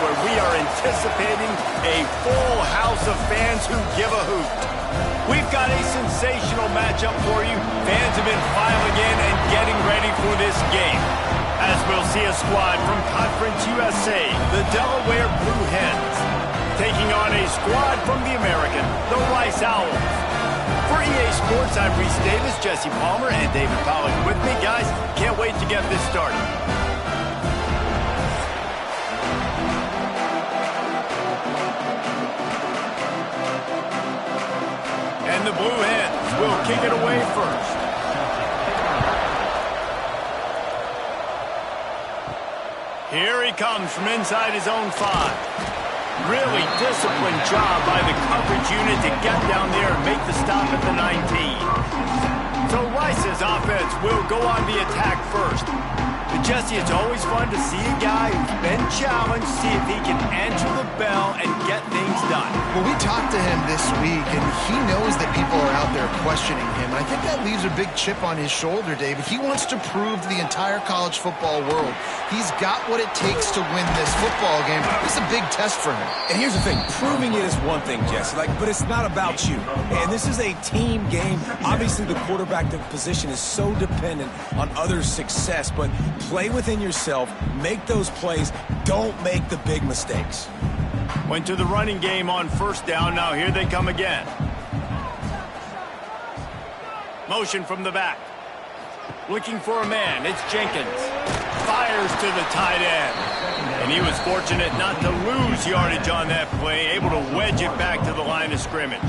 where we are anticipating a full house of fans who give a hoot. We've got a sensational matchup for you. Fans have been filing in and getting ready for this game. As we'll see a squad from Conference USA, the Delaware Blue Hens, taking on a squad from the American, the Rice Owls. For EA Sports, I'm Reese Davis, Jesse Palmer, and David Pollack with me. Guys, can't wait to get this started. And the Blue Hens will kick it away first. Here he comes from inside his own 5. Really disciplined job by the coverage unit to get down there and make the stop at the 19. So Rice's offense will go on the attack first. But Jesse, it's always fun to see a guy who's been challenged, see if he can answer the bell and get things done. Well, we talked to him this week, and he knows that people are out there questioning him. And I think that leaves a big chip on his shoulder, David. He wants to prove to the entire college football world he's got what it takes to win this football game. This is a big test for him. And here's the thing. Proving it is one thing, Jesse, but it's not about you. And this is a team game. Obviously, the quarterback position is so dependent on others' success, but play within yourself, make those plays, don't make the big mistakes. Went to the running game on first down, now here they come again. Motion from the back. Looking for a man, it's Jenkins. Fires to the tight end. And he was fortunate not to lose yardage on that play, able to wedge it back to the line of scrimmage.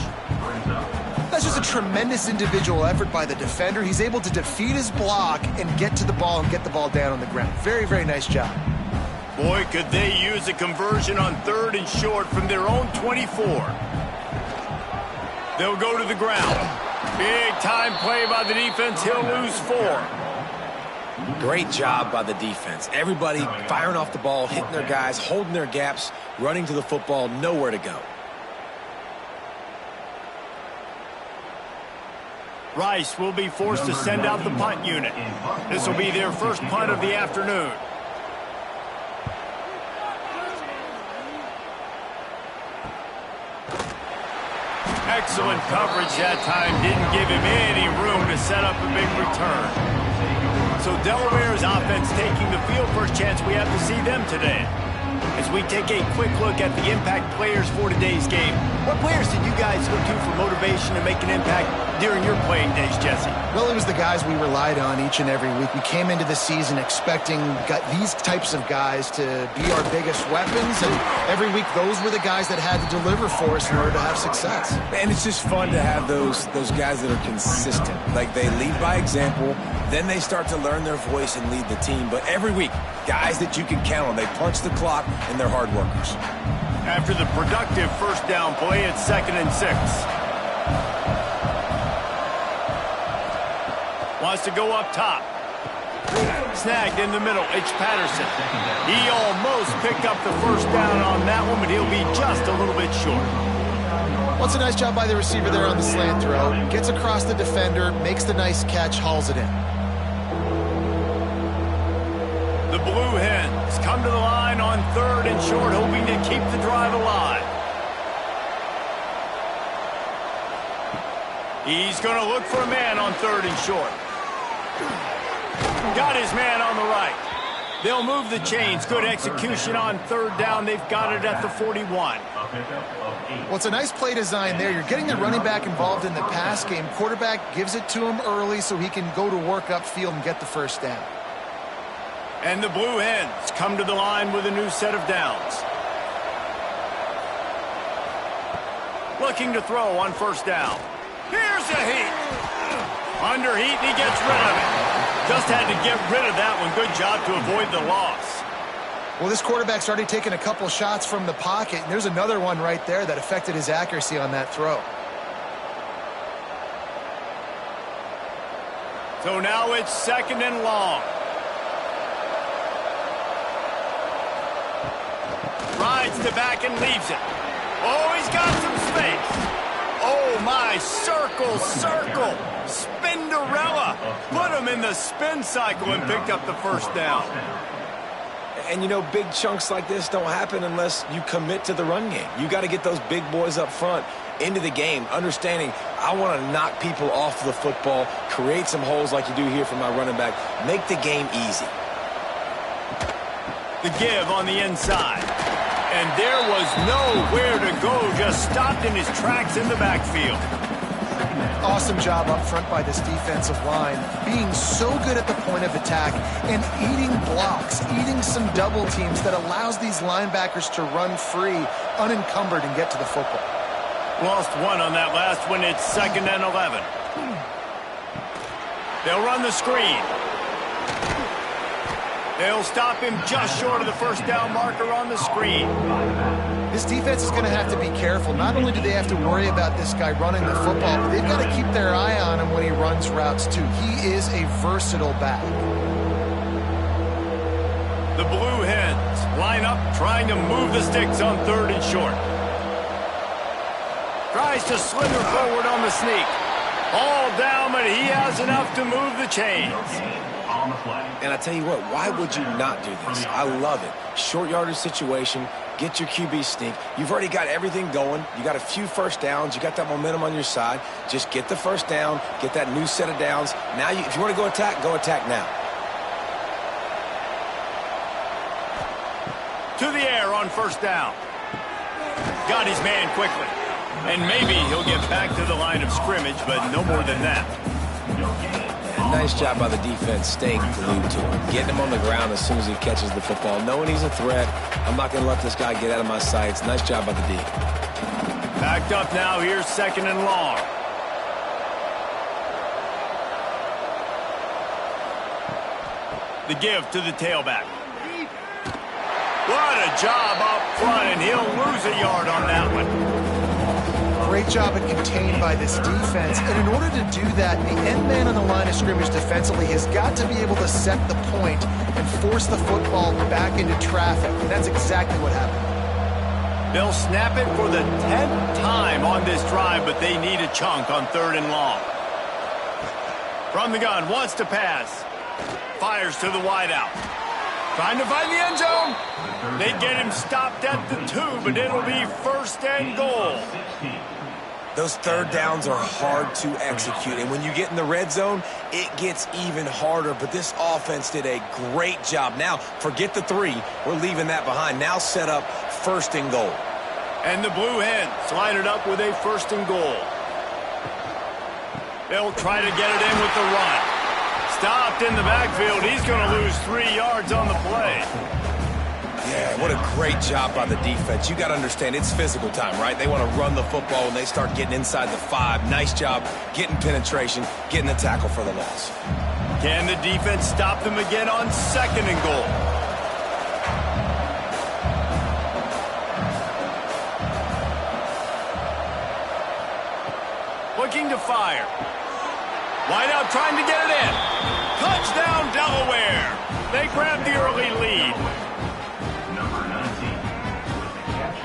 That's just a tremendous individual effort by the defender. He's able to defeat his block and get to the ball and get the ball down on the ground. Very, very nice job. Boy, could they use a conversion on 3rd and short from their own 24. They'll go to the ground. Big time play by the defense. He'll lose 4. Great job by the defense. Everybody firing off the ball, hitting their guys, holding their gaps, running to the football, nowhere to go. Rice will be forced to send out the punt unit. This will be their first punt of the afternoon. Excellent coverage that time. Didn't give him any room to set up a big return. So Delaware's offense taking the field. First chance we have to see them today. As we take a quick look at the impact players for today's game, what players did you guys look to for motivation to make an impact during your playing days, Jesse? Well, it was the guys we relied on each and every week. We came into the season expecting these types of guys to be our biggest weapons, and every week those were the guys that had to deliver for us in order to have success. And it's just fun to have those guys that are consistent. Like, they lead by example, then they start to learn their voice and lead the team. But every week, guys that you can count on. They punch the clock, and they're hard workers. After the productive first down play, it's 2nd and 6. Wants to go up top. Snagged in the middle. It's Patterson. He almost picked up the first down on that one, but he'll be just a little bit short. Well, it's a nice job by the receiver there on the slant throw. Gets across the defender, makes the nice catch, hauls it in. The Blue Hens come to the line on 3rd and short, hoping to keep the drive alive. He's going to look for a man on 3rd and short. Got his man on the right. They'll move the chains. Good execution on 3rd down. They've got it at the 41. Well, it's a nice play design there. You're getting the running back involved in the pass game. Quarterback gives it to him early so he can go to work upfield and get the first down. And the Blue Hens come to the line with a new set of downs. Looking to throw on 1st down. Here's a heat. Under heat, and he gets rid of it. Just had to get rid of that one. Good job to avoid the loss. Well, this quarterback's already taken a couple shots from the pocket, and there's another one right there that affected his accuracy on that throw. So now it's 2nd and long. Rides the back and leaves it. Oh, he's got some space. Oh, my, circle. Spinderella. Put him in the spin cycle and picked up the first down. And you know, big chunks like this don't happen unless you commit to the run game. You got to get those big boys up front into the game, understanding I want to knock people off the football, create some holes like you do here for my running back, make the game easy. The give on the inside. And there was nowhere to go, just stopped in his tracks in the backfield. Awesome job up front by this defensive line, being so good at the point of attack and eating blocks, eating some double teams that allows these linebackers to run free, unencumbered, and get to the football. Lost one on that last one. It's 2nd and 11. They'll run the screen. They'll stop him just short of the first down marker on the screen. This defense is going to have to be careful. Not only do they have to worry about this guy running the football, but they've got to keep their eye on him when he runs routes too. He is a versatile back. The Blue Hens line up, trying to move the sticks on 3rd and short. Tries to slither forward on the sneak. All down, but he has enough to move the chains. And I tell you what, why would you not do this? I love it. Short yardage situation, get your QB sneak. You've already got everything going. You got a few first downs. You got that momentum on your side. Just get the first down, get that new set of downs. Now, if you want to go attack now. To the air on first down. Got his man quickly. And maybe he'll get back to the line of scrimmage, but no more than that. Nice job by the defense staying glued to him, getting him on the ground as soon as he catches the football, knowing he's a threat. I'm not going to let this guy get out of my sights. Nice job by the D. Backed up now. Here's 2nd and long. The give to the tailback. What a job up front, and he'll lose a yard on that one. Great job at contained by this defense. And in order to do that, the end man on the line of scrimmage defensively has got to be able to set the point and force the football back into traffic. And that's exactly what happened. They'll snap it for the 10th time on this drive, but they need a chunk on 3rd and long. From the gun, wants to pass. Fires to the wideout. Trying to find the end zone. They get him stopped at the 2, but it'll be 1st and goal. Those third downs are hard to execute, and when you get in the red zone, it gets even harder, but this offense did a great job. Now, forget the 3. We're leaving that behind. Now set up 1st and goal. And the Blue Hens line it up with a 1st and goal. They'll try to get it in with the run. Stopped in the backfield. He's going to lose 3 yards on the play. Yeah, what a great job by the defense. You got to understand, it's physical time, right? They want to run the football when they start getting inside the 5. Nice job getting penetration, getting the tackle for the loss. Can the defense stop them again on 2nd and goal? Looking to fire. Wide out trying to get it in. Touchdown, Delaware. They grab the early lead. Number 19 with the catch.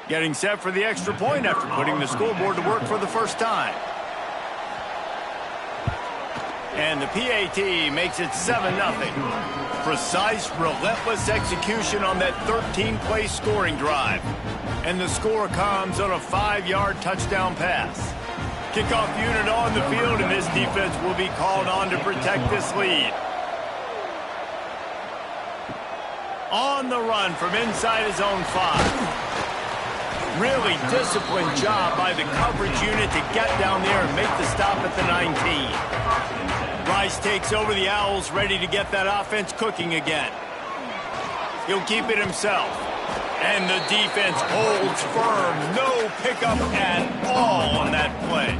Getting set for the extra point after putting the scoreboard to work for the first time. And the PAT makes it 7-0. Precise, relentless execution on that 13-play scoring drive. And the score comes on a 5-yard touchdown pass. Kickoff unit on the field, and this defense will be called on to protect this lead. On the run from inside his own 5. Really disciplined job by the coverage unit to get down there and make the stop at the 19. Rice takes over the Owls, ready to get that offense cooking again. He'll keep it himself. And the defense holds firm. No pickup at all on that play.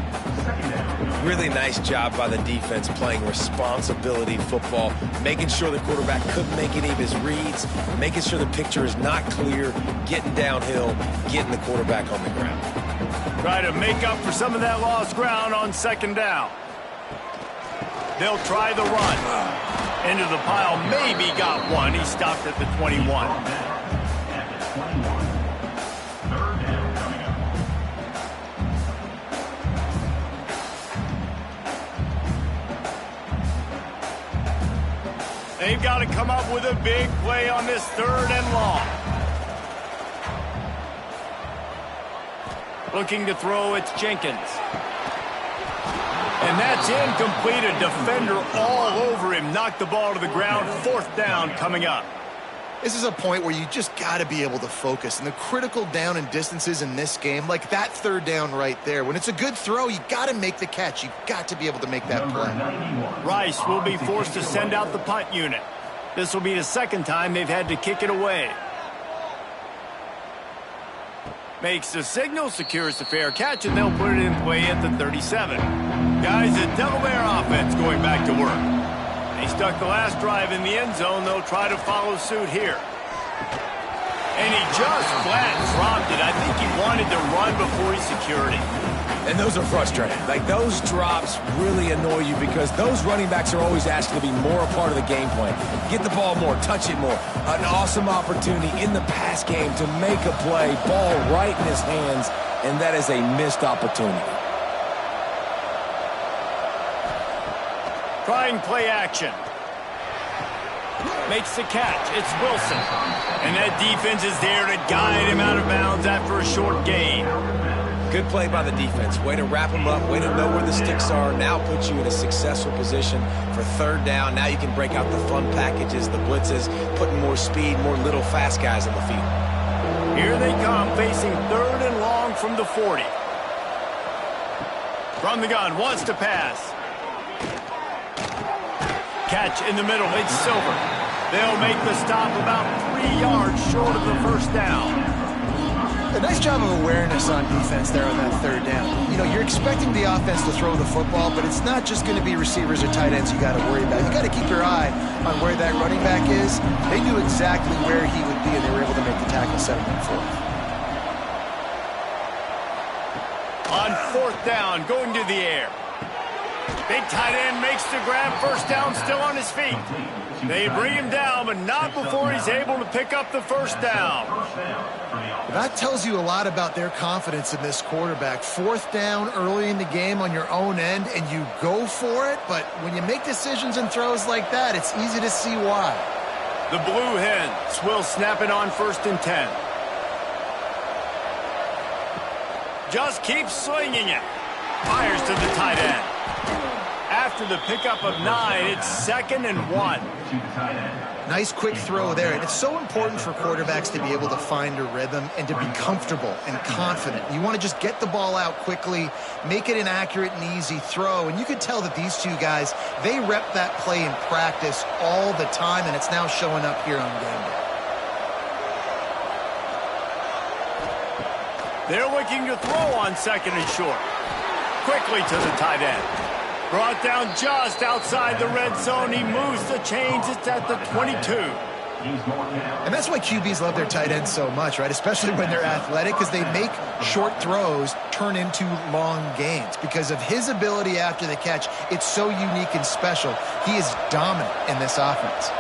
Really nice job by the defense playing responsibility football, making sure the quarterback couldn't make any of his reads, making sure the picture is not clear, getting downhill, getting the quarterback on the ground. Try to make up for some of that lost ground on second down. They'll try the run. Into the pile, maybe got one. He stopped at the 21. They've got to come up with a big play on this 3rd and long. Looking to throw, it's Jenkins. And that's incomplete. A defender all over him. Knocked the ball to the ground. 4th down coming up. This is a point where you just got to be able to focus. And the critical down and distances in this game, like that 3rd down right there, when it's a good throw, you got to make the catch. You've got to be able to make that play. Rice will be forced to send out the punt unit. This will be the 2nd time they've had to kick it away. Makes the signal, secures the fair catch, and they'll put it in play at the 37. Guys, the Delaware offense going back to work. They stuck the last drive in the end zone. They'll try to follow suit here. And he just flat dropped it. I think he wanted to run before he secured it. And those are frustrating. Like, those drops really annoy you because those running backs are always asked to be more a part of the game plan. Get the ball more, touch it more. An awesome opportunity in the pass game to make a play, ball right in his hands, and that is a missed opportunity. Trying play action. Makes the catch. It's Wilson. And that defense is there to guide him out of bounds after a short gain. Good play by the defense. Way to wrap them up. Way to know where the sticks are. Now puts you in a successful position for 3rd down. Now you can break out the fun packages, the blitzes, putting more speed, more little fast guys on the field. Here they come, facing 3rd and long from the 40. From the gun, wants to pass. Catch in the middle, it's Silver. They'll make the stop about 3 yards short of the 1st down. A nice job of awareness on defense there on that 3rd down. You know, you're expecting the offense to throw the football, but it's not just going to be receivers or tight ends you got to worry about. You got to keep your eye on where that running back is. They knew exactly where he would be, and they were able to make the tackle, set him up for him. On 4th down, going to the air. Big tight end makes the grab. 1st down, still on his feet. They bring him down, but not before he's able to pick up the 1st down. That tells you a lot about their confidence in this quarterback. 4th down early in the game on your own end, and you go for it, but when you make decisions and throws like that, it's easy to see why. The Blue Hens will snap it on 1st and 10. Just keeps swinging it. Fires to the tight end. After the pickup of 9, it's 2nd and 1. Nice quick throw there, and it's so important for quarterbacks to be able to find a rhythm and to be comfortable and confident. You want to just get the ball out quickly, make it an accurate and easy throw, and you could tell that these two guys, they rep that play in practice all the time, and it's now showing up here on game day. They're looking to throw on 2nd and short. Quickly to the tight end. Brought down just outside the red zone. He moves the chains. It's at the 22. And that's why QBs love their tight ends so much, right? Especially when they're athletic, because they make short throws turn into long gains. Because of his ability after the catch, it's so unique and special. He is dominant in this offense.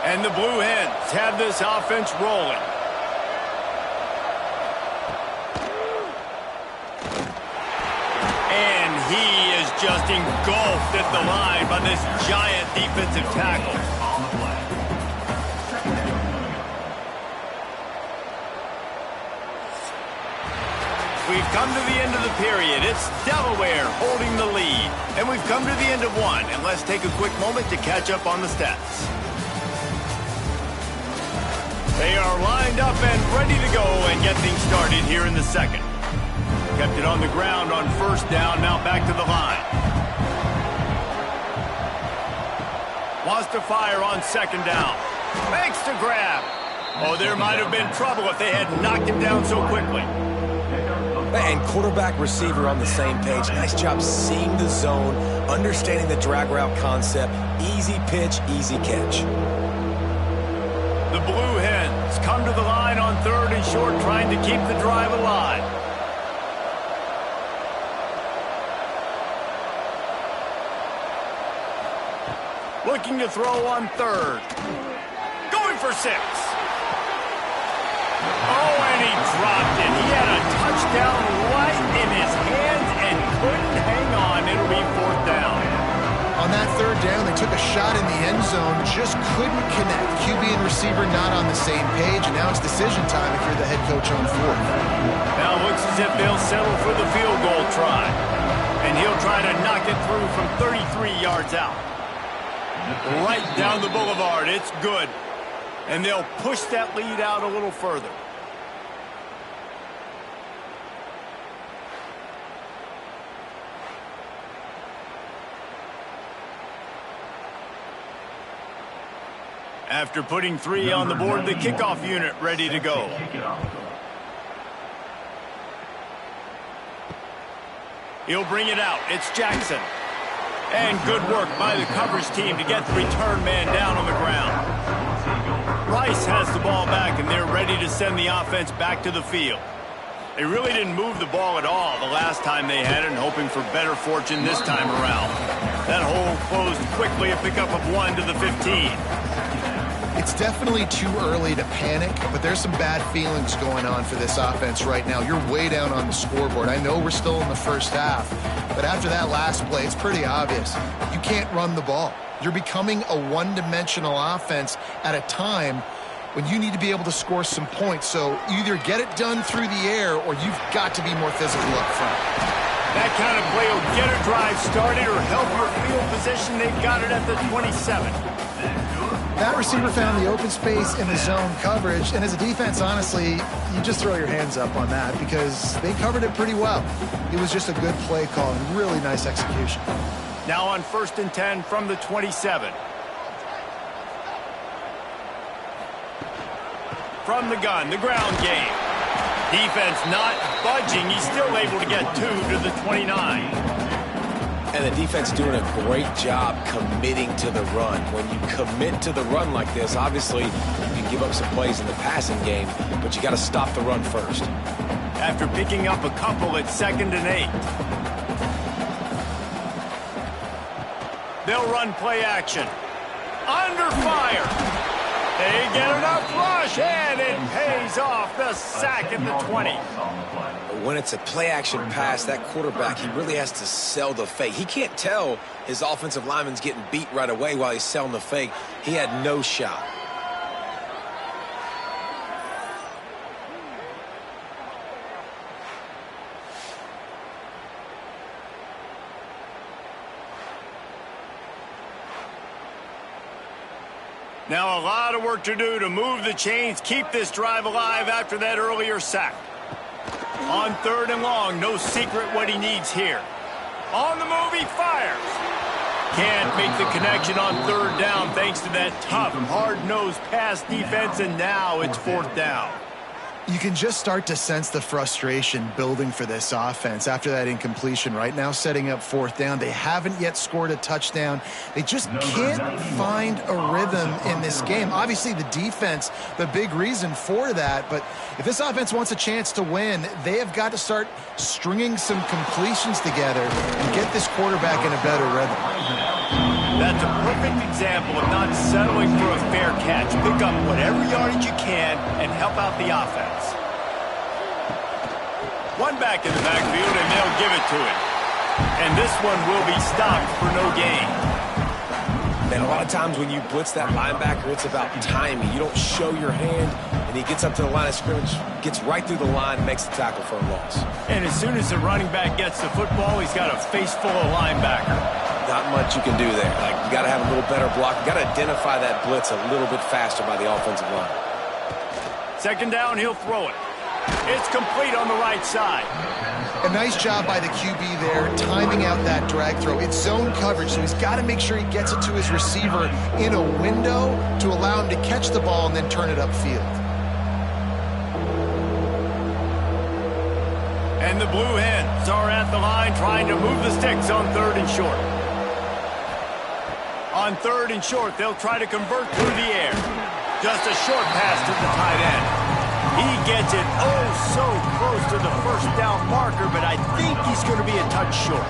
And the Blue Hens have this offense rolling. He is just engulfed at the line by this giant defensive tackle. We've come to the end of the period. It's Delaware holding the lead. And we've come to the end of one. And let's take a quick moment to catch up on the stats. They are lined up and ready to go and get things started here in the 2nd. Kept it on the ground on 1st down, now back to the line. Wants to fire on 2nd down. Makes the grab. Oh, there might have been trouble if they had knocked him down so quickly. And quarterback, receiver on the same page. Nice job seeing the zone, understanding the drag route concept. Easy pitch, easy catch. The Blue Hens come to the line on 3rd and short, trying to keep the drive alive. Looking to throw on 3rd. Going for 6. Oh, and he dropped it. He had a touchdown right in his hands and couldn't hang on. It'll be 4th down. On that 3rd down, they took a shot in the end zone, just couldn't connect. QB and receiver not on the same page, and now it's decision time if you're the head coach on 4th. Now it looks as if they'll settle for the field goal try. And he'll try to knock it through from 33 yards out. Right down the boulevard. It's good. And they'll push that lead out a little further. After putting 3 on the board, the kickoff unit ready to go. He'll bring it out. It's Jackson. And good work by the coverage team to get the return man down on the ground. Rice has the ball back, and they're ready to send the offense back to the field. They really didn't move the ball at all the last time they had it, and hoping for better fortune this time around. That hole closed quickly, a pickup of 1 to the 15. It's definitely too early to panic, but there's some bad feelings going on for this offense right now. You're way down on the scoreboard. I know we're still in the first half, but after that last play, it's pretty obvious. You can't run the ball. You're becoming a one-dimensional offense at a time when you need to be able to score some points. So you either get it done through the air or you've got to be more physical up front. That kind of play will get a drive started or help your field position. They've got it at the 27. That receiver found the open space in the zone coverage, and as a defense, honestly, you just throw your hands up on that because they covered it pretty well. It was just a good play call and really nice execution. Now on 1st and 10 from the 27. From the gun, the ground game. Defense not budging. He's still able to get 2 to the 29. And the defense doing a great job committing to the run. When you commit to the run like this, obviously you can give up some plays in the passing game, but you got to stop the run first. After picking up a couple at 2nd and 8. They'll run play action. Under fire. They get enough rush, and it pays off. The sack at the 20. When it's a play-action pass, that quarterback, he really has to sell the fake. He can't tell his offensive lineman's getting beat right away while he's selling the fake. He had no shot. Now a lot of work to do to move the chains, keep this drive alive after that earlier sack. On 3rd and long, no secret what he needs here. On the move, he fires. Can't make the connection on 3rd down thanks to that tough, hard-nosed pass defense, and now it's 4th down. You can just start to sense the frustration building for this offense after that incompletion. Right now, setting up 4th down. They haven't yet scored a touchdown. They just can't find a rhythm in this game. Obviously, the defense, the big reason for that. But if this offense wants a chance to win, they have got to start stringing some completions together and get this quarterback in a better rhythm. That's a perfect example of not settling for a fair catch. Pick up whatever yardage you can and help out the offense. One back in the backfield, and they'll give it to him. And this one will be stopped for no gain. And a lot of times when you blitz that linebacker, it's about timing. You don't show your hand, and he gets up to the line of scrimmage, gets right through the line, and makes the tackle for a loss. And as soon as the running back gets the football, he's got a face full of linebacker. Not much you can do there. Like, you got to have a little better block. You got to identify that blitz a little bit faster by the offensive line. 2nd down, he'll throw it. It's complete on the right side. A nice job by the QB there, timing out that drag throw. It's zone coverage, so he's got to make sure he gets it to his receiver in a window to allow him to catch the ball and then turn it upfield. And the Blue Hens are at the line trying to move the sticks on 3rd and short. On 3rd and short, they'll try to convert through the air. Just a short pass to the tight end. He gets it oh so close to the first down marker, but I think he's going to be a touch short.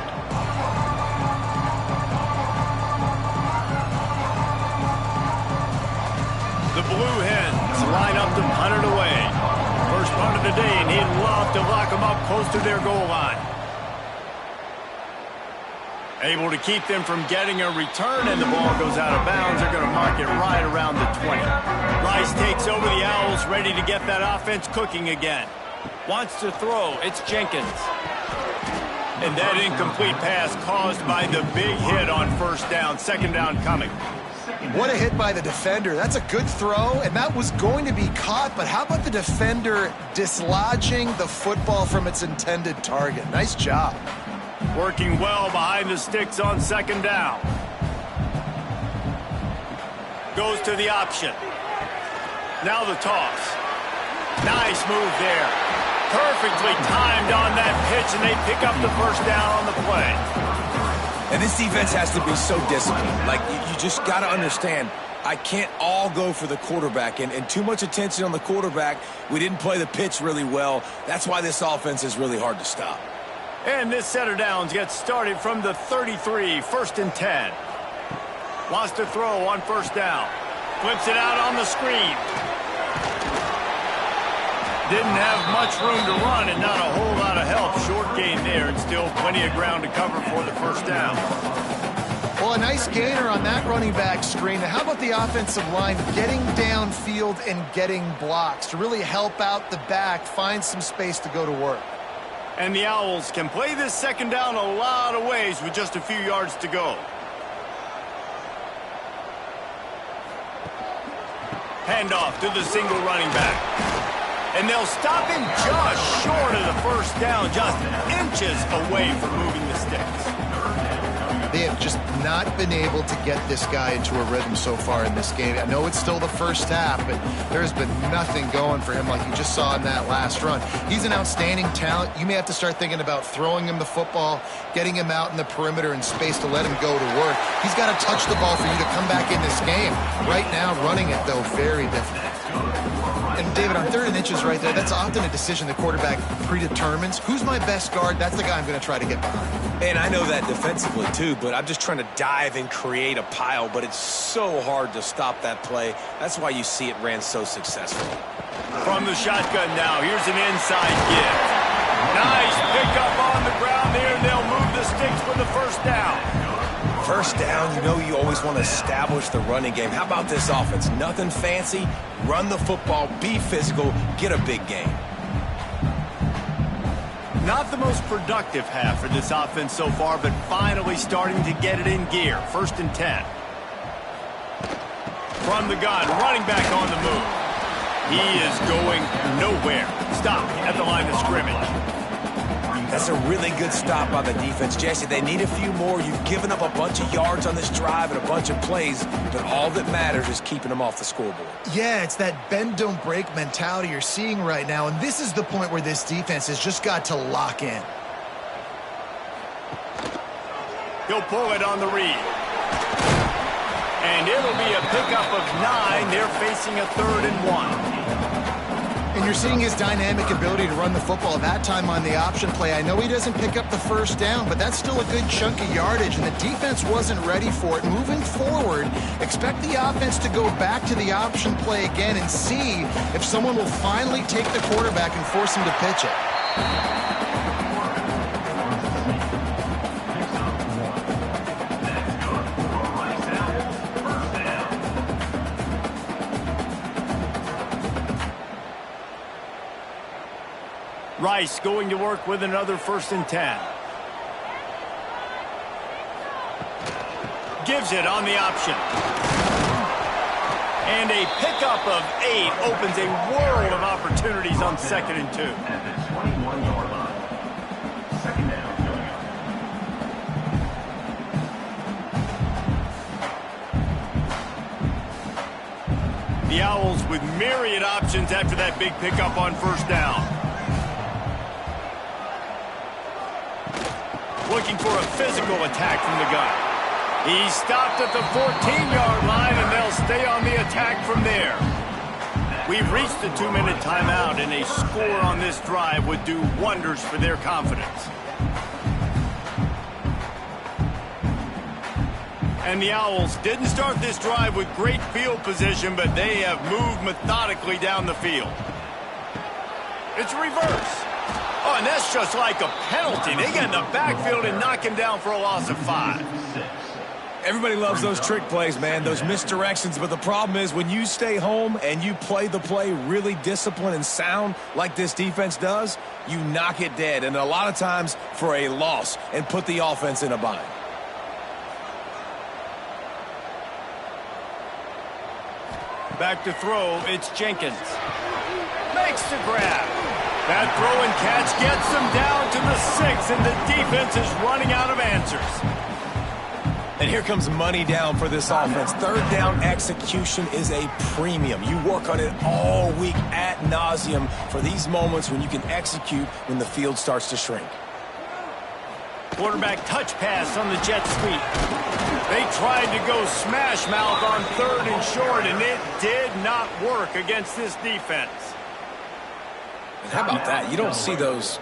The Blue Hens line up to punt it away. First punt of the day, and he'd love to lock them up close to their goal line. Able to keep them from getting a return, and the ball goes out of bounds. They're going to mark it right around the 20. Rice takes over the Owls, ready to get that offense cooking again. Wants to throw. It's Jenkins. And that incomplete pass caused by the big hit on 1st down. 2nd down coming. What a hit by the defender. That's a good throw, and that was going to be caught, but how about the defender dislodging the football from its intended target? Nice job. Working well behind the sticks on 2nd down. Goes to the option. Now the toss. Nice move there. Perfectly timed on that pitch, and they pick up the 1st down on the play. And this defense has to be so disciplined. Like, you just got to understand, I can't all go for the quarterback. And too much attention on the quarterback. We didn't play the pitch really well. That's why this offense is really hard to stop. And this set of downs gets started from the 33, 1st and 10. Wants to throw on 1st down. Flips it out on the screen. Didn't have much room to run and not a whole lot of help. Short gain there and still plenty of ground to cover for the 1st down. Well, a nice gainer on that running back screen. Now, how about the offensive line getting downfield and getting blocks to really help out the back, find some space to go to work? And the Owls can play this 2nd down a lot of ways with just a few yards to go. Handoff to the single running back. And they'll stop him just short of the 1st down, just inches away from moving the sticks. They have just not been able to get this guy into a rhythm so far in this game. I know it's still the 1st half, but there's been nothing going for him like you just saw in that last run. He's an outstanding talent. You may have to start thinking about throwing him the football, getting him out in the perimeter in space to let him go to work. He's got to touch the ball for you to come back in this game. Right now, running it, though, very difficult. And, David, on 3rd and inches right there, that's often a decision the quarterback predetermines. Who's my best guard? That's the guy I'm going to try to get behind. And I know that defensively, too, but I'm just trying to dive and create a pile, but it's so hard to stop that play. That's why you see it ran so successfully. From the shotgun now, here's an inside give. Nice pickup on the ground there. They'll move the sticks for the 1st down. 1st down, you know you always want to establish the running game. How about this offense? Nothing fancy. Run the football, be physical, get a big gain. Not the most productive half for this offense so far, but finally starting to get it in gear. 1st and 10. From the gun, running back on the move. He is going nowhere. Stop at the line of scrimmage. That's a really good stop by the defense. Jesse, they need a few more. You've given up a bunch of yards on this drive and a bunch of plays, but all that matters is keeping them off the scoreboard. Yeah, it's that bend, don't break mentality you're seeing right now, and this is the point where this defense has just got to lock in. He'll pull it on the read. And it'll be a pickup of 9. They're facing a 3rd and 1. And you're seeing his dynamic ability to run the football that time on the option play. I know he doesn't pick up the 1st down, but that's still a good chunk of yardage, and the defense wasn't ready for it. Moving forward, expect the offense to go back to the option play again and see if someone will finally take the quarterback and force him to pitch it. Rice going to work with another 1st and 10. Gives it on the option. And a pickup of 8 opens a world of opportunities on 2nd and 2. At the 21-yard line. 2nd down coming up. The Owls with myriad options after that big pickup on 1st down. looking for a physical attack from the gun. He stopped at the 14-yard line, and they'll stay on the attack from there. We've reached the 2-minute timeout, and a score on this drive would do wonders for their confidence. And the Owls didn't start this drive with great field position, but they have moved methodically down the field. It's a reverse. Oh, and that's just like a penalty. They get in the backfield and knock him down for a loss of 5. Everybody loves those trick plays, man, those misdirections. But the problem is when you stay home and you play the play really disciplined and sound like this defense does, you knock it dead. And a lot of times for a loss and put the offense in a bind. Back to throw, it's Jenkins. Makes the grab. That throw and catch gets them down to the 6, and the defense is running out of answers. And here comes money down for this offense. Third down execution is a premium. You work on it all week ad nauseum for these moments when you can execute when the field starts to shrink. Quarterback touch pass on the jet sweep. They tried to go smash mouth on 3rd and short, and it did not work against this defense. And how about that? You don't see those,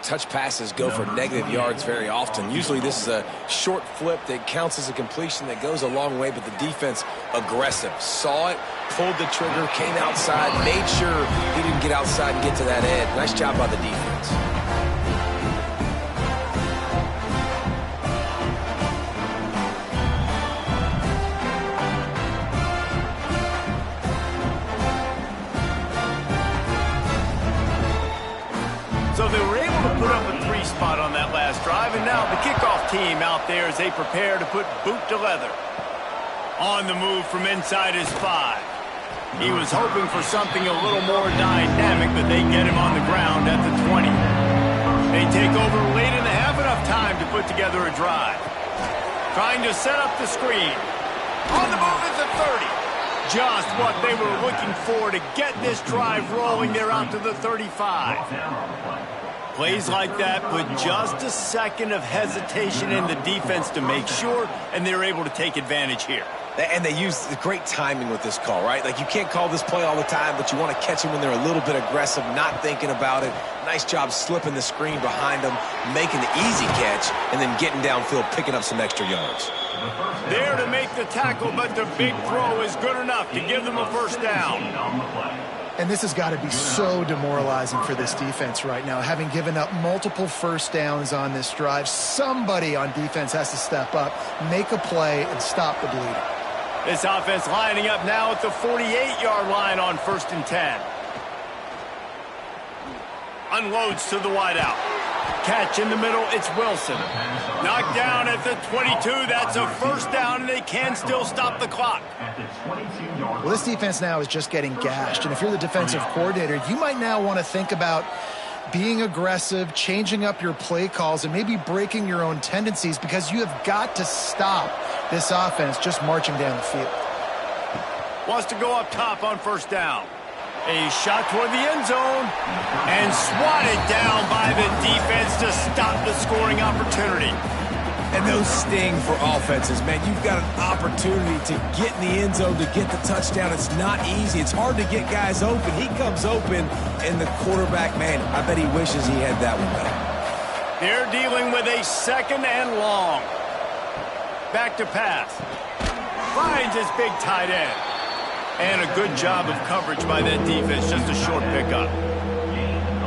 touch passes go for negative yards very often. Usually this is a short flip that counts as a completion that goes a long way, but the defense aggressive. Saw it, pulled the trigger, came outside, made sure he didn't get outside and get to that edge. Nice job by the defense. So they were able to put up a 3-spot on that last drive, and now the kickoff team out there as they prepare to put boot to leather. On the move from inside his 5. He was hoping for something a little more dynamic, but they get him on the ground at the 20. They take over late in the half, enough time to put together a drive. Trying to set up the screen. On the move at the 30. Just what they were looking for to get this drive rolling. They're out to the 35. Plays like that put just a second of hesitation in the defense to make sure, and they're able to take advantage here. And they use the great timing with this call, right? Like, you can't call this play all the time, but you want to catch them when they're a little bit aggressive, not thinking about it. Nice job slipping the screen behind them, making the easy catch, and then getting downfield, picking up some extra yards. There to make the tackle, but the big throw is good enough to give them a first down. And this has got to be so demoralizing for this defense right now. Having given up multiple first downs on this drive, somebody on defense has to step up, make a play, and stop the bleeding. This offense lining up now at the 48-yard line on 1st and 10. Unloads to the wideout. Catch in the middle, it's Wilson. Knocked down at the 22, that's a first down, and they can still stop the clock. Well, this defense now is just getting gashed, and if you're the defensive coordinator, you might now want to think about being aggressive, changing up your play calls, and maybe breaking your own tendencies, because you have got to stop this offense just marching down the field. Wants to go up top on first down. A shot toward the end zone, and swatted down by the defense to stop the scoring opportunity. And those sting for offenses, man. You've got an opportunity to get in the end zone, to get the touchdown. It's not easy. It's hard to get guys open. He comes open, and the quarterback, man, I bet he wishes he had that one back. They're dealing with a 2nd and long. Back to pass. Finds his big tight end. And a good job of coverage by that defense, just a short pickup.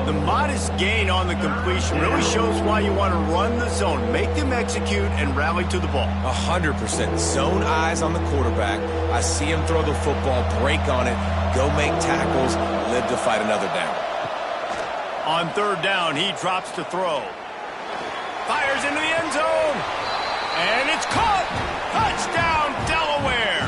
The modest gain on the completion really shows why you want to run the zone, make them execute, and rally to the ball. 100%. Zone eyes on the quarterback. I see him throw the football, break on it, go make tackles, live to fight another down. On 3rd down, he drops to throw. Fires into the end zone. And it's caught. Touchdown, Delaware.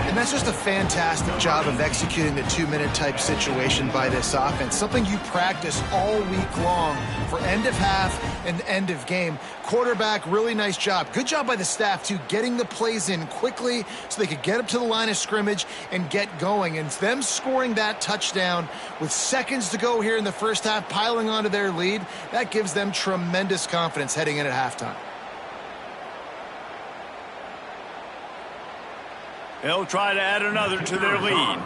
And that's just a fantastic job of executing the 2-minute type situation by this offense. Something you practice all week long for end of half and end of game. Quarterback, really nice job. Good job by the staff, too, getting the plays in quickly so they could get up to the line of scrimmage and get going. And them scoring that touchdown with seconds to go here in the first half, piling onto their lead, that gives them tremendous confidence heading in at halftime. They'll try to add another to their lead.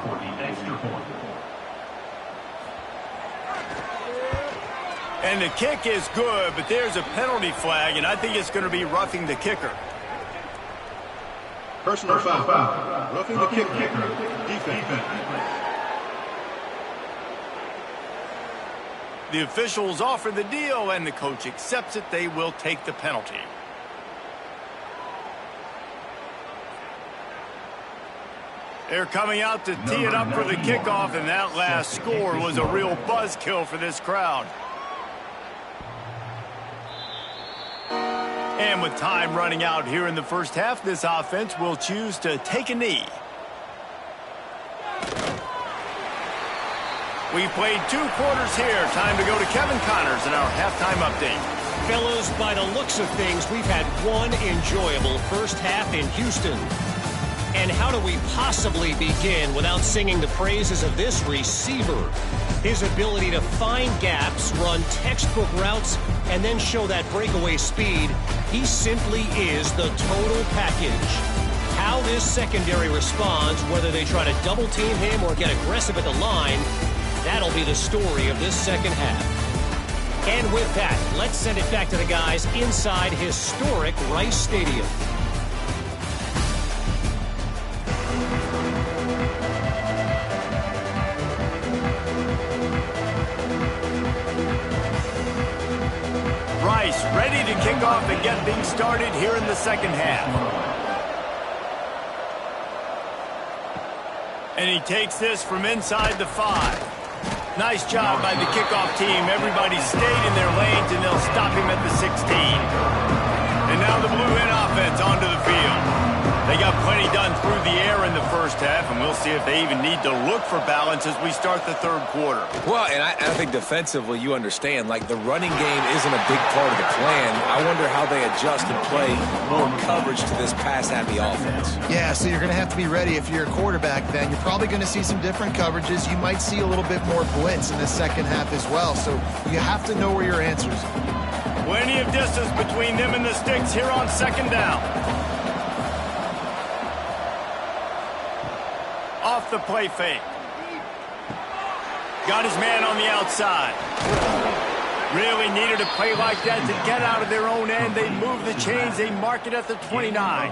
And the kick is good, but there's a penalty flag, and I think it's going to be roughing the kicker. Personal foul. Roughing the kicker. Defense. The officials offer the deal, and the coach accepts it. They will take the penalty. They're coming out to tee it up for the kickoff, and that last score was a real buzzkill for this crowd. And with time running out here in the first half, this offense will choose to take a knee. We've played 2 quarters here. Time to go to Kevin Connors in our halftime update. Fellas, by the looks of things, we've had one enjoyable first half in Houston. And how do we possibly begin without singing the praises of this receiver? His ability to find gaps, run textbook routes, and then show that breakaway speed. He simply is the total package. How this secondary responds, whether they try to double team him or get aggressive at the line, that'll be the story of this second half. And with that, let's send it back to the guys inside historic Rice Stadium. Rice ready to kick off and get things started here in the second half. And he takes this from inside the 5. Nice job by the kickoff team. Everybody stayed in their lanes, and they'll stop him at the 16. And now the Blue Hen offense onto the field. They got plenty done through the air in the first half, and we'll see if they even need to look for balance as we start the third quarter. Well, and I think defensively you understand, like, the running game isn't a big part of the plan. I wonder how they adjust and play more coverage to this pass-happy offense. Yeah, so you're going to have to be ready if you're a quarterback then. You're probably going to see some different coverages. You might see a little bit more blitz in the second half as well, so you have to know where your answers are. Plenty of distance between them and the sticks here on second down. Off the play fake. Got his man on the outside. Really needed a play like that to get out of their own end. They move the chains. They mark it at the 29.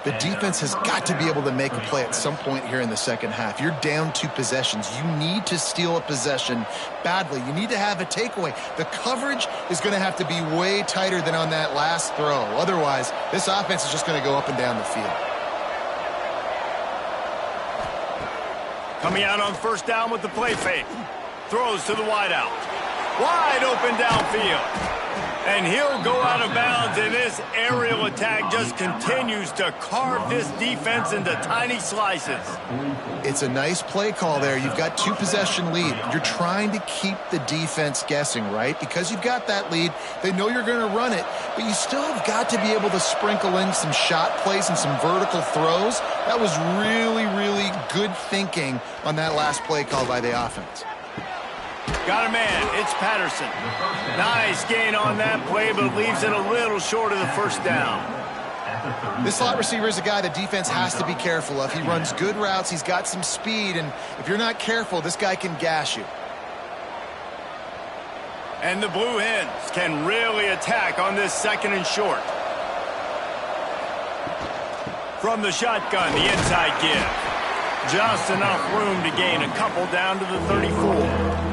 The defense has got to be able to make a play at some point here in the second half. You're down 2 possessions. You need to steal a possession badly. You need to have a takeaway. The coverage is going to have to be way tighter than on that last throw. Otherwise, this offense is just going to go up and down the field. Coming out on first down with the play fake. Throws to the wideout. Wide open downfield. And he'll go out of bounds, and this aerial attack just continues to carve this defense into tiny slices. It's a nice play call there. You've got 2 possession lead. You're trying to keep the defense guessing, right? Because you've got that lead, they know you're going to run it, but you still have got to be able to sprinkle in some shot plays and some vertical throws. That was really, really good thinking on that last play call by the offense. Got a man. It's Patterson. Nice gain on that play, but leaves it a little short of the first down. This slot receiver is a guy the defense has to be careful of. He runs good routes. He's got some speed, and if you're not careful, this guy can gash you. And the Blue Hens can really attack on this second and short. From the shotgun, the inside give. Just enough room to gain a couple down to the 34.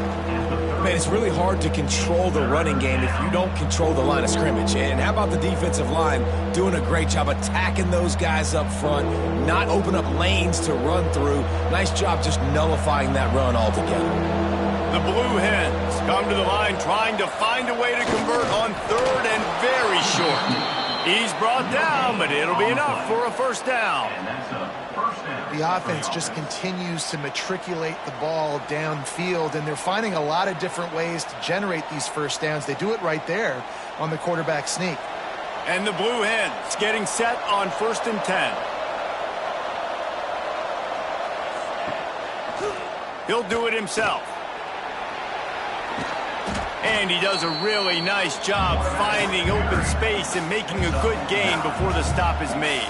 Man, it's really hard to control the running game if you don't control the line of scrimmage. And how about the defensive line doing a great job attacking those guys up front, not open up lanes to run through. Nice job just nullifying that run altogether. The Blue Hens come to the line trying to find a way to convert on third and very short. He's brought down, but it'll be enough for a first down. And that's a first down. The offense just continues to matriculate the ball downfield, and they're finding a lot of different ways to generate these first downs. They do it right there on the quarterback sneak. And the Blue Hens getting set on 1st and 10. He'll do it himself. And he does a really nice job finding open space and making a good gain before the stop is made.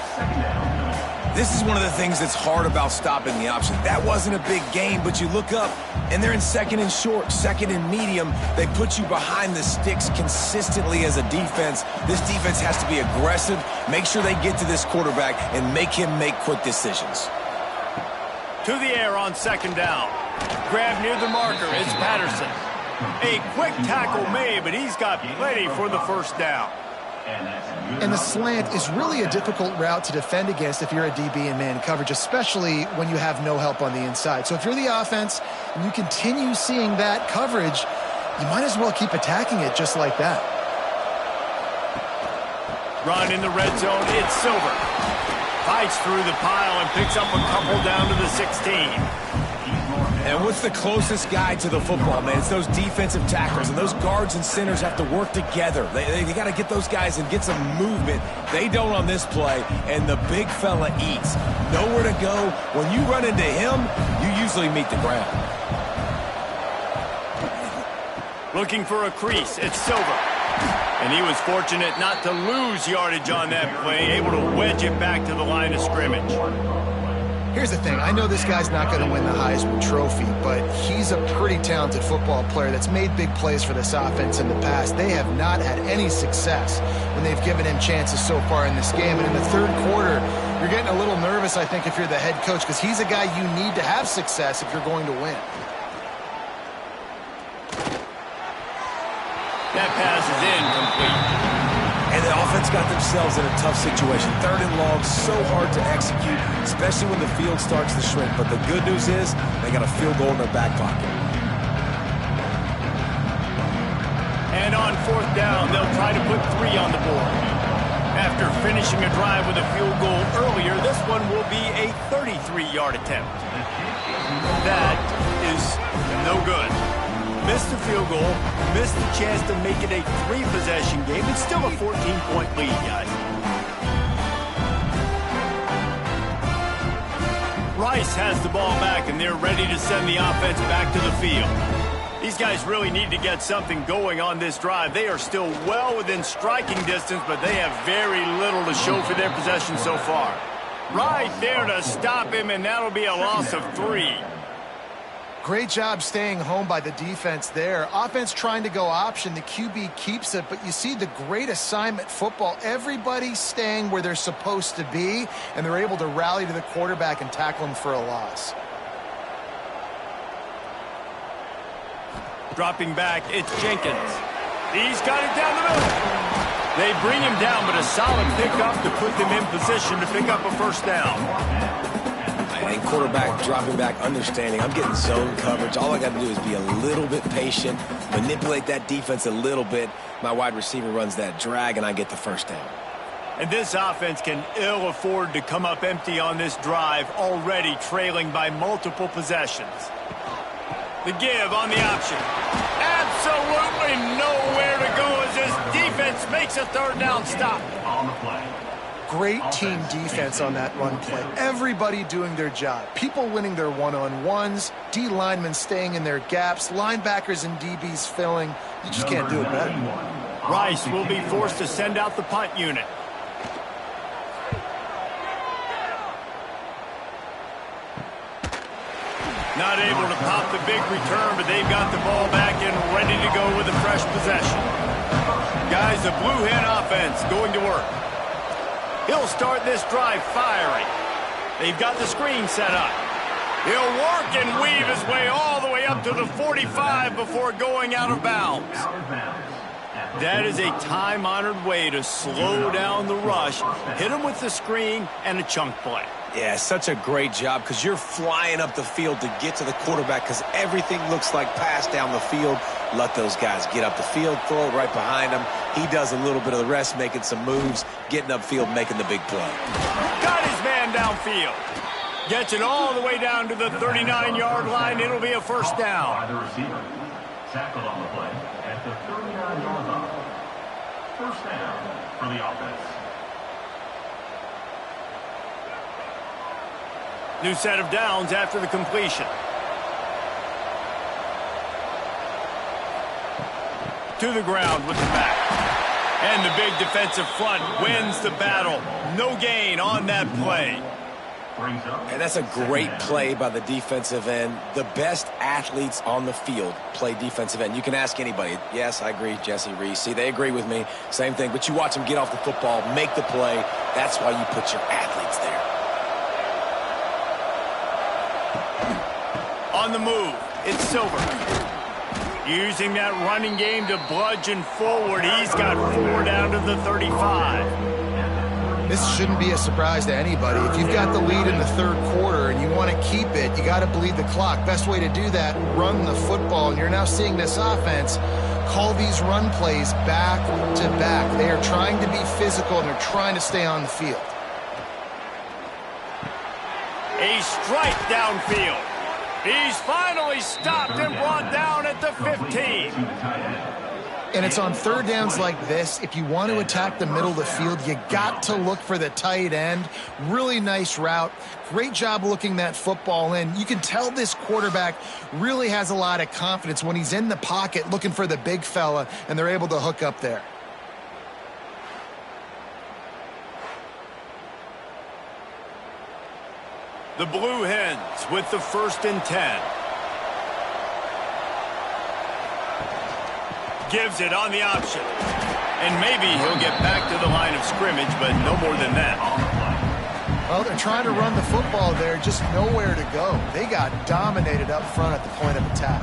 This is one of the things that's hard about stopping the option. That wasn't a big gain, but you look up, and they're in 2nd and short, 2nd and medium. They put you behind the sticks consistently as a defense. This defense has to be aggressive, make sure they get to this quarterback, and make him make quick decisions. To the air on 2nd down. Grab near the marker is Patterson. A quick tackle made, but he's got plenty for the first down. And the slant is really a difficult route to defend against if you're a DB in man coverage, especially when you have no help on the inside. So if you're the offense and you continue seeing that coverage, you might as well keep attacking it just like that. Run in the red zone, it's Silver. Fights through the pile and picks up a couple down to the 16. And what's the closest guy to the football, man? It's those defensive tackles, and those guards and centers have to work together. They got to get those guys and get some movement. They don't on this play, and the big fella eats. Nowhere to go. When you run into him, you usually meet the ground. Looking for a crease, it's Silver. And he was fortunate not to lose yardage on that play, able to wedge it back to the line of scrimmage. Here's the thing. I know this guy's not going to win the Heisman Trophy, but he's a pretty talented football player that's made big plays for this offense in the past. They have not had any success when they've given him chances so far in this game. And in the 3rd quarter, you're getting a little nervous, I think, if you're the head coach, because he's a guy you need to have success if you're going to win. That pass is incomplete. And the offense got themselves in a tough situation. 3rd and long, so hard to execute, especially when the field starts to shrink. But the good news is they got a field goal in their back pocket. And on 4th down, they'll try to put 3 on the board. After finishing a drive with a field goal earlier, this one will be a 33-yard attempt. That is no good. Missed the field goal, missed the chance to make it a 3-possession game. It's still a 14-point lead, guys. Rice has the ball back, and they're ready to send the offense back to the field. These guys really need to get something going on this drive. They are still well within striking distance, but they have very little to show for their possession so far. Right there to stop him, and that'll be a loss of 3. Great job staying home by the defense there. Offense trying to go option. The QB keeps it, but you see the great assignment football. Everybody's staying where they're supposed to be, and they're able to rally to the quarterback and tackle him for a loss. Dropping back, it's Jenkins. He's got it down the middle. They bring him down, but a solid pickup to put them in position to pick up a first down. And quarterback dropping back, understanding I'm getting zone coverage. All I got to do is be a little bit patient, manipulate that defense a little bit. My wide receiver runs that drag, and I get the first down. And this offense can ill afford to come up empty on this drive, already trailing by multiple possessions. The give on the option. Absolutely nowhere to go as this defense makes a 3rd down stop. On the play. Great team defense on that run play. Everybody doing their job. People winning their one-on-ones, D linemen staying in their gaps, linebackers and DBs filling. You just can't do it better. Rice will be forced to send out the punt unit. Not able to pop the big return, but they've got the ball back and ready to go with a fresh possession. Guys, the Blue Hen offense going to work. He'll start this drive firing. They've got the screen set up. He'll work and weave his way all the way up to the 45 before going out of bounds. That is a time-honored way to slow down the rush, hit him with the screen, and a chunk play. Yeah, such a great job because you're flying up the field to get to the quarterback because everything looks like pass down the field. Let those guys get up the field, throw it right behind him. He does a little bit of the rest, making some moves, getting upfield, making the big play. Got his man downfield. Gets it all the way down to the 39-yard line. It'll be a first down. By the receiver. Tackled on the play at the 39-yard line. First down for the offense. New set of downs after the completion. To the ground with the back. And the big defensive front wins the battle. No gain on that play. And that's a great play by the defensive end. The best athletes on the field play defensive end. You can ask anybody. Yes, I agree, Jesse Reese. See, they agree with me. Same thing. But you watch them get off the football, make the play. That's why you put your athletes there. On the move, it's Silver. Using that running game to bludgeon forward. He's got 4 down to the 35. This shouldn't be a surprise to anybody. If you've got the lead in the third quarter and you want to keep it, you got to bleed the clock. Best way to do that, run the football. And you're now seeing this offense call these run plays back to back. They are trying to be physical and they're trying to stay on the field. A strike downfield. He's finally stopped and brought down at the 15. And it's on third downs like this. If you want to attack the middle of the field, you got to look for the tight end. Really nice route. Great job looking that football in. You can tell this quarterback really has a lot of confidence when he's in the pocket looking for the big fella, and they're able to hook up there. The Blue Hens with the 1st and 10. Gives it on the option. And maybe he'll get back to the line of scrimmage, but no more than that. Well, they're trying to run the football there, just nowhere to go. They got dominated up front at the point of attack.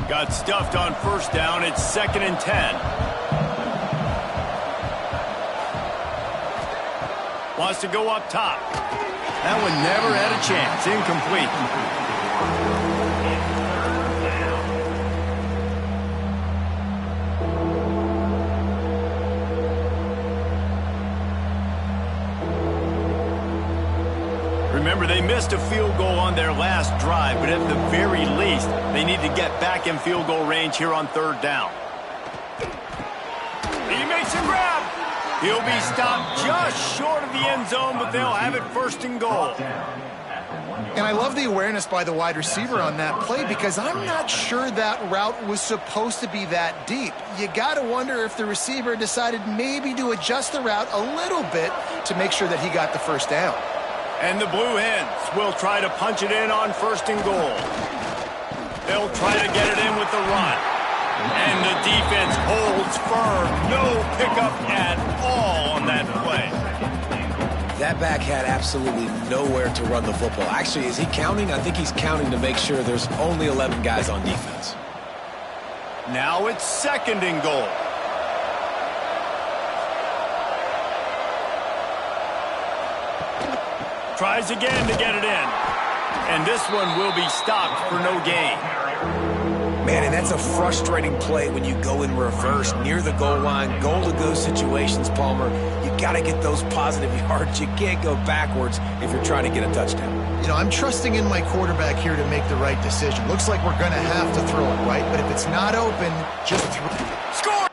Got stuffed on 1st down. It's 2nd and 10. Wants to go up top. That one never had a chance. Incomplete. Remember, they missed a field goal on their last drive, but at the very least, they need to get back in field goal range here on 3rd down. He makes a grab. He'll be stopped just short of the end zone, but they'll have it 1st and goal. And I love the awareness by the wide receiver on that play because I'm not sure that route was supposed to be that deep. You got to wonder if the receiver decided maybe to adjust the route a little bit to make sure that he got the 1st down. And the Blue Hens will try to punch it in on 1st and goal. They'll try to get it in with the run. And the defense holds firm. No pickup at all on that play. That back had absolutely nowhere to run the football. Actually, is he counting? I think he's counting to make sure there's only 11 guys on defense. Now it's 2nd and goal. Tries again to get it in. And this one will be stopped for no gain. Man, and that's a frustrating play when you go in reverse near the goal line, goal-to-go situations, Palmer. You got to get those positive yards. You can't go backwards if you're trying to get a touchdown. You know, I'm trusting in my quarterback here to make the right decision. Looks like we're going to have to throw it, right? But if it's not open, just throw it. Score!